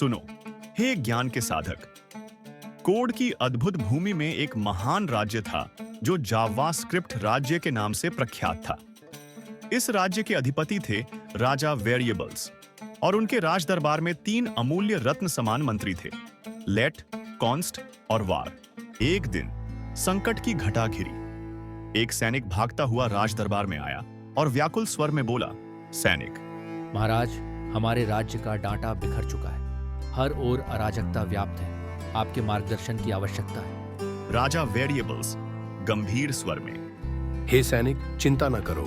सुनो, हे ज्ञान के साधक, कोड की अद्भुत भूमि में एक महान राज्य था जो जावास्क्रिप्ट राज्य के नाम से प्रख्यात था। इस राज्य के अधिपति थे राजा वेरिएबल्स और उनके राज दरबार में 3 अमूल्य रत्न समान मंत्री थे, लेट, कॉन्स्ट और वार। एक दिन संकट की घटा घिरी। एक सैनिक भागता हुआ राज दरबार में आया और व्याकुल स्वर में बोला, सैनिक, महाराज, हमारे राज्य का डांटा बिखर चुका है। हर ओर अराजकता व्याप्त है। आपके मार्गदर्शन की आवश्यकता है। राजा वेरिएबल्स गंभीर स्वर में, हे सैनिक, चिंता न करो,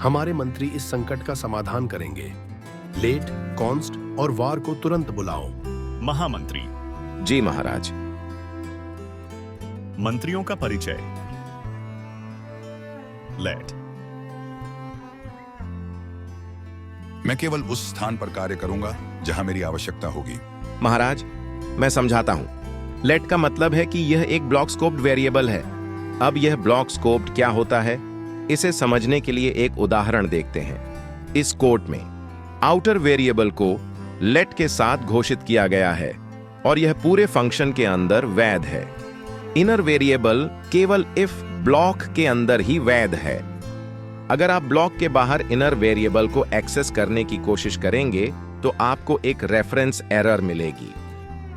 हमारे मंत्री इस संकट का समाधान करेंगे। लेट, कॉन्स्ट और वार को तुरंत बुलाओ। महामंत्री, जी महाराज। मंत्रियों का परिचय। लेट, मैं केवल उस स्थान पर कार्य करूंगा जहां मेरी आवश्यकता होगी। महाराज, मैं समझाता हूं। लेट का मतलब है कि यह एक ब्लॉक स्कोप्ड वेरिएबल है। अब यह ब्लॉक स्कोप्ड क्या होता है, इसे समझने के लिए एक उदाहरण देखते हैं। इस कोड में आउटर वेरिएबल को लेट के साथ घोषित किया गया है और यह पूरे फंक्शन के अंदर वैध है। इनर वेरिएबल केवल इफ ब्लॉक के अंदर ही वैध है। अगर आप ब्लॉक के बाहर इनर वेरिएबल को एक्सेस करने की कोशिश करेंगे तो आपको एक रेफरेंस एरर मिलेगी।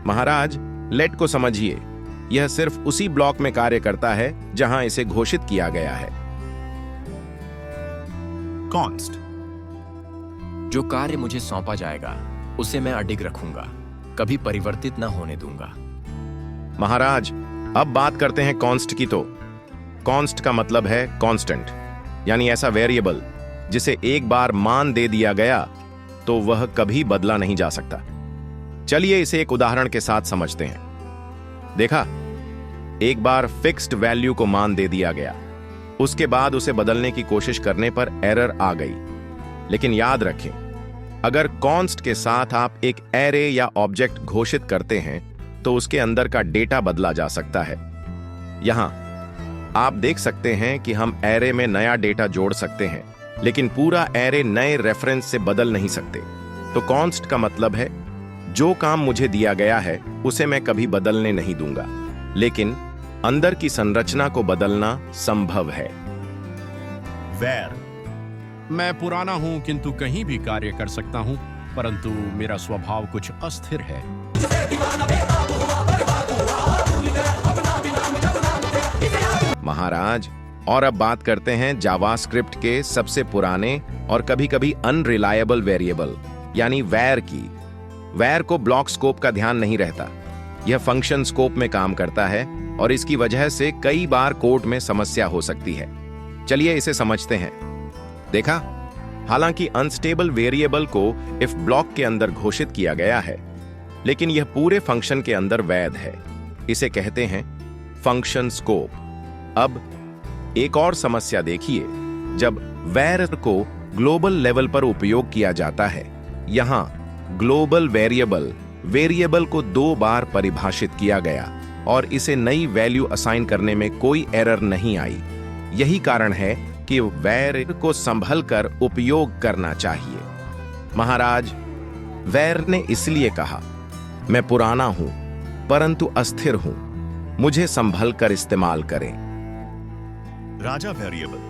महाराज, लेट को समझिए, यह सिर्फ उसी ब्लॉक में कार्य करता है जहां इसे घोषित किया गया है। कॉन्स्ट, जो कार्य मुझे सौंपा जाएगा उसे मैं अडिग रखूंगा, कभी परिवर्तित न होने दूंगा। महाराज, अब बात करते हैं कॉन्स्ट की। तो कॉन्स्ट का मतलब है कांस्टेंट, यानी ऐसा वेरिएबल जिसे एक बार मान दे दिया गया तो वह कभी बदला नहीं जा सकता। चलिए इसे एक उदाहरण के साथ समझते हैं। देखा, एक बार फिक्स्ड वैल्यू को मान दे दिया गया, उसके बाद उसे बदलने की कोशिश करने पर एरर आ गई। लेकिन याद रखें, अगर कॉन्स्ट के साथ आप एक एरे या ऑब्जेक्ट घोषित करते हैं तो उसके अंदर का डेटा बदला जा सकता है। यहां आप देख सकते हैं कि हम एरे में नया डेटा जोड़ सकते हैं, लेकिन पूरा एरे नए रेफरेंस से बदल नहीं सकते। तो कॉन्स्ट का मतलब है जो काम मुझे दिया गया है उसे मैं कभी बदलने नहीं दूंगा, लेकिन अंदर की संरचना को बदलना संभव है। वैर, मैं पुराना हूं किंतु कहीं भी कार्य कर सकता हूं, परंतु मेरा स्वभाव कुछ अस्थिर है। महाराज, और अब बात करते हैं जावास्क्रिप्ट के सबसे पुराने और कभी-कभी अनरिलायबल वेरिएबल यानी वैर की। वैर को ब्लॉक स्कोप का ध्यान नहीं रहता। यह फंक्शन स्कोप में काम करता है और इसकी वजह से कई बार कोड में समस्या हो सकती है। चलिए इसे समझते हैं। देखा, हालांकि अनस्टेबल वेरिएबल को इफ ब्लॉक के अंदर घोषित किया गया है, लेकिन यह पूरे फंक्शन के अंदर वैध है। इसे कहते हैं फंक्शन स्कोप। अब एक और समस्या देखिए, जब वैर को ग्लोबल लेवल पर उपयोग किया जाता है। यहां ग्लोबल वेरिएबल को 2 बार परिभाषित किया गया और इसे नई वैल्यू असाइन करने में कोई एरर नहीं आई। यही कारण है कि वैर को संभल कर उपयोग करना चाहिए। महाराज, वैर ने इसलिए कहा, मैं पुराना हूं परंतु अस्थिर हूं, मुझे संभल कर इस्तेमाल करें। राजा वेरिएबल,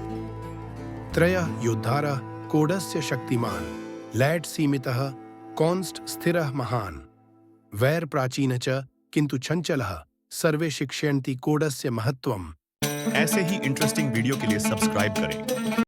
त्रयः योद्धारः कोडस्य शक्तिमान, लैट सीमितः, कॉन्स्ट स्थिरः महान, वैर प्राचीन च किंतु चंचलः, सर्वे शिक्षयन्ति कोडस्य महत्वम्। ऐसे ही इंटरेस्टिंग वीडियो के लिए सब्सक्राइब करें।